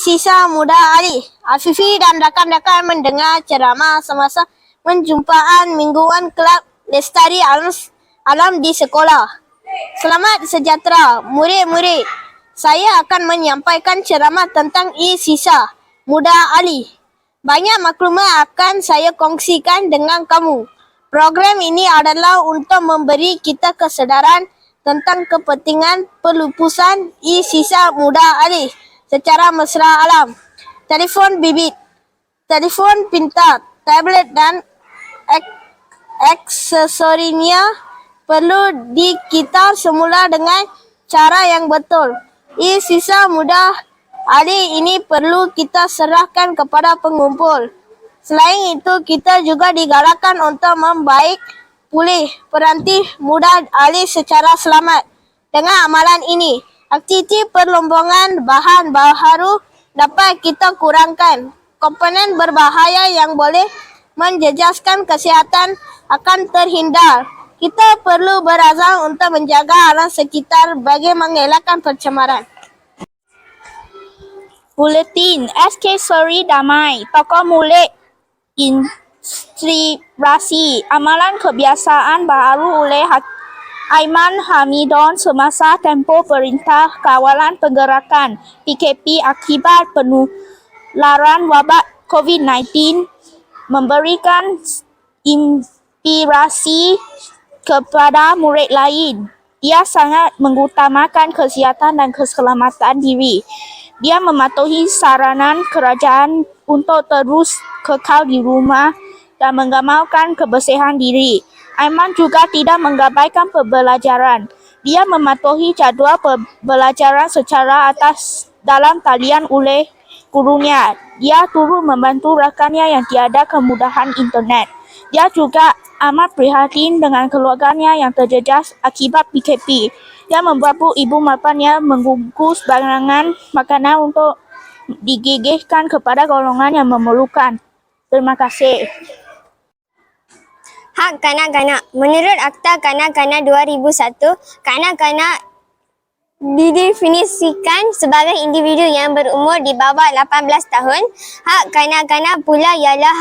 Sisa Muda Ali. Afifi dan rakan-rakan mendengar ceramah semasa penjumpaan mingguan Kelab Lestari Alam di sekolah. Selamat sejahtera, murid-murid. Saya akan menyampaikan ceramah tentang Sisa Muda Ali. Banyak maklumat akan saya kongsikan dengan kamu. Program ini adalah untuk memberi kita kesedaran tentang kepentingan pelupusan Sisa Muda Ali secara mesra alam. Telefon bimbit, telefon pintar, tablet dan aksesorinya perlu dikitar semula dengan cara yang betul. Sisa Muda Ali ini perlu kita serahkan kepada pengumpul. Selain itu, kita juga digalakkan untuk membaik pulih peranti muda Ali secara selamat. Dengan amalan ini, aktiviti perlombongan bahan baharu dapat kita kurangkan. Komponen berbahaya yang boleh menjejaskan kesihatan akan terhindar. Kita perlu berazam untuk menjaga alam sekitar bagi mengelakkan pencemaran. Buletin SK Seri Damai, tokoh mulik inspirasi amalan kebiasaan baru oleh Aiman Hamidon semasa tempoh Perintah Kawalan Pergerakan PKP akibat penularan wabak COVID-19 memberikan inspirasi kepada murid lain. Dia sangat mengutamakan kesihatan dan keselamatan diri. Dia mematuhi saranan kerajaan untuk terus kekal di rumah dan menggamalkan kebersihan diri. Aiman juga tidak mengabaikan pembelajaran. Dia mematuhi jadual pembelajaran secara atas dalam talian oleh gurunya. Dia turut membantu rakannya yang tiada kemudahan internet. Dia juga amat prihatin dengan keluarganya yang terjejas akibat PKP. Dia membantu ibu bapanya membungkus barangan makanan untuk digigihkan kepada golongan yang memerlukan. Terima kasih. Hak kanak-kanak. Menurut Akta Kanak-kanak 2001, kanak-kanak didefinisikan sebagai individu yang berumur di bawah 18 tahun. Hak kanak-kanak pula ialah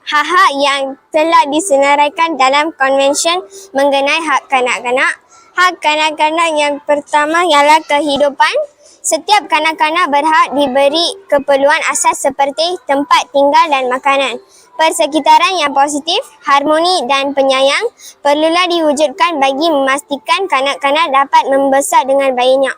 hak-hak yang telah disenaraikan dalam Konvensyen mengenai hak kanak-kanak. Hak kanak-kanak yang pertama ialah kehidupan. Setiap kanak-kanak berhak diberi keperluan asas seperti tempat tinggal dan makanan. Persekitaran yang positif, harmoni dan penyayang perlulah diwujudkan bagi memastikan kanak-kanak dapat membesar dengan baiknya.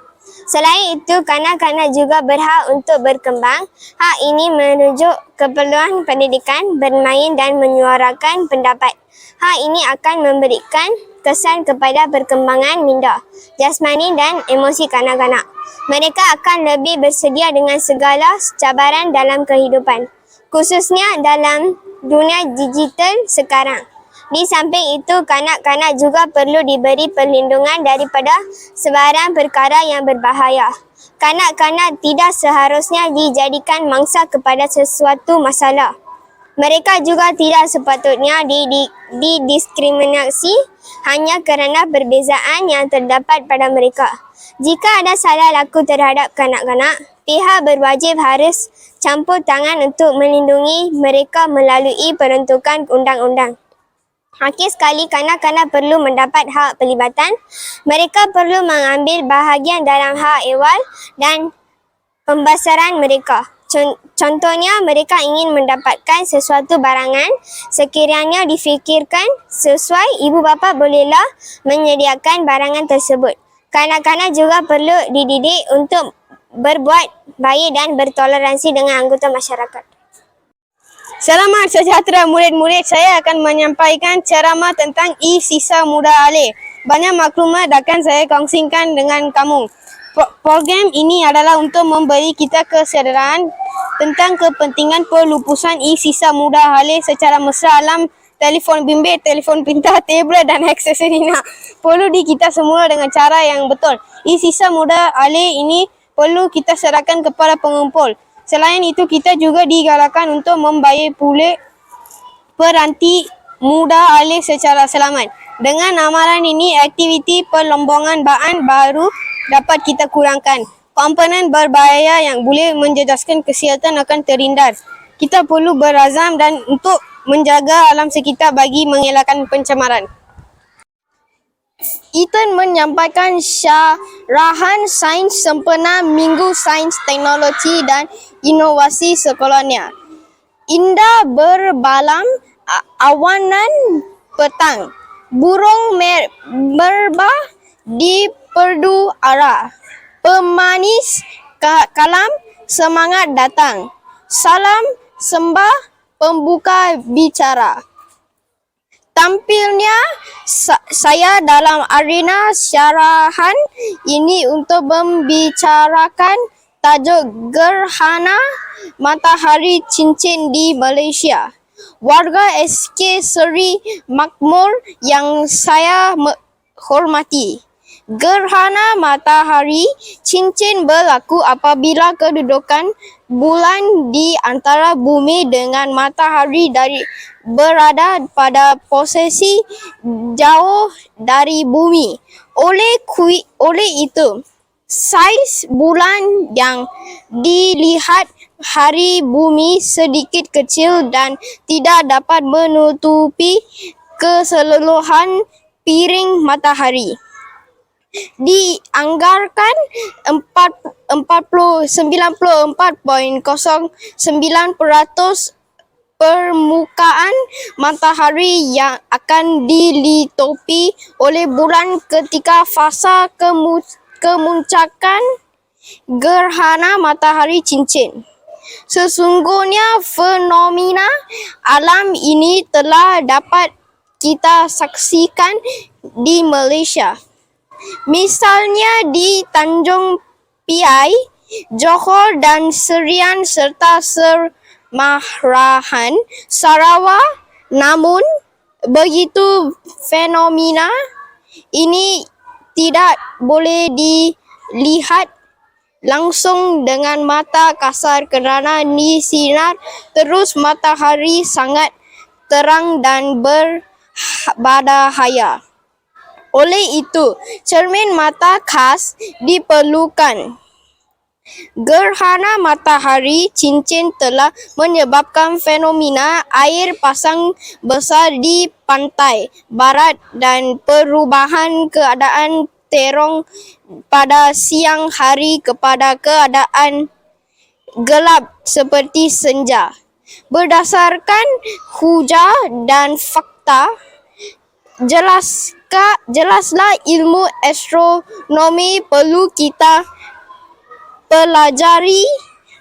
Selain itu, kanak-kanak juga berhak untuk berkembang. Hak ini merujuk keperluan pendidikan, bermain dan menyuarakan pendapat. Hak ini akan memberikan kesan kepada perkembangan minda, jasmani dan emosi kanak-kanak. Mereka akan lebih bersedia dengan segala cabaran dalam kehidupan, khususnya dalam dunia digital sekarang. Di samping itu, kanak-kanak juga perlu diberi perlindungan daripada sebarang perkara yang berbahaya. Kanak-kanak tidak seharusnya dijadikan mangsa kepada sesuatu masalah. Mereka juga tidak sepatutnya didiskriminasi hanya kerana perbezaan yang terdapat pada mereka. Jika ada salah laku terhadap kanak-kanak, pihak berwajib harus campur tangan untuk melindungi mereka melalui peruntukan undang-undang. Akhir sekali, kanak-kanak perlu mendapat hak pelibatan. Mereka perlu mengambil bahagian dalam hak ehwal dan pembesaran mereka. Contohnya, mereka ingin mendapatkan sesuatu barangan, sekiranya difikirkan sesuai, ibu bapa bolehlah menyediakan barangan tersebut. Kanak-kanak juga perlu dididik untuk berbuat baik dan bertoleransi dengan anggota masyarakat. Selamat sejahtera murid-murid, saya akan menyampaikan ceramah tentang Sisa Muda Ali. Banyak maklumat akan saya kongsikan dengan kamu. Program ini adalah untuk memberi kita kesedaran tentang kepentingan pelupusan Sisa Muda Ali secara mesra alam. Telefon bimbit, telefon pintar, tablet dan aksesorinya perlu dikitar semula dengan cara yang betul. Sisa Muda Ali ini perlu kita serahkan kepada pengumpul. Selain itu, kita juga digalakkan untuk membaik pulih peranti muda Ali secara selamat. Dengan amalan ini, aktiviti perlombongan bahan baru dapat kita kurangkan. komponen berbahaya yang boleh menjejaskan kesihatan akan terhindar. Kita perlu berazam dan untuk menjaga alam sekitar bagi mengelakkan pencemaran. Ethan menyampaikan syarahan sains sempena Minggu Sains, Teknologi dan Inovasi sekolahnya. Indah berbalam awanan petang. Burung merbah di perdu arah. Pemanis kalam semangat datang. Salam sembah pembuka bicara. Tampilnya saya dalam arena syarahan ini untuk membicarakan tajuk Gerhana Matahari Cincin di Malaysia. Warga SK Seri Makmur yang saya hormati. Gerhana matahari cincin berlaku apabila kedudukan bulan di antara bumi dengan matahari berada pada posisi jauh dari bumi. Oleh itu, saiz bulan yang dilihat hari bumi sedikit kecil dan tidak dapat menutupi keseluruhan piring matahari. Dianggarkan 94.09% permukaan matahari yang akan diliputi oleh bulan ketika fasa kemuncakan gerhana matahari cincin. Sesungguhnya fenomena alam ini telah dapat kita saksikan di Malaysia. Misalnya di Tanjung Piai, Johor dan Serian serta Sermahrahan, Sarawak. Namun, begitu fenomena ini tidak boleh dilihat langsung dengan mata kasar kerana di sinar terus matahari sangat terang dan berbahaya. Oleh itu, cermin mata khas diperlukan. Gerhana matahari cincin telah menyebabkan fenomena air pasang besar di pantai barat dan perubahan keadaan terong pada siang hari kepada keadaan gelap seperti senja. Berdasarkan hujah dan fakta, jelaslah ilmu astronomi perlu kita pelajari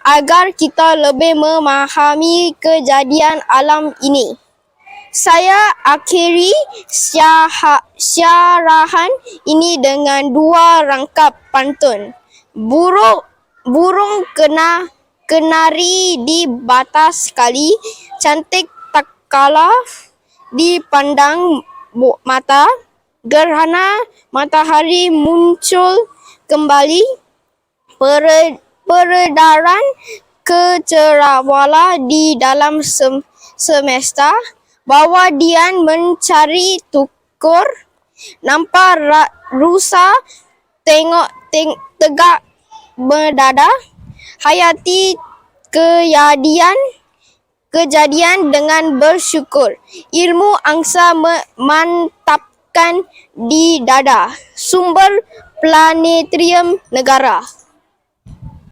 agar kita lebih memahami kejadian alam ini. Saya akhiri syarahan ini dengan dua rangkap pantun. Burung kenari di batas kali, cantik tak kalah dipandang mata. Gerhana matahari muncul kembali. Peredaran kecerawala di dalam semesta. Bawa Dian mencari tukur. Nampak rusa tegak berdadah. Hayati kejadian dengan bersyukur. Ilmu angsa mantapkan di dada. Sumber Planetarium Negara.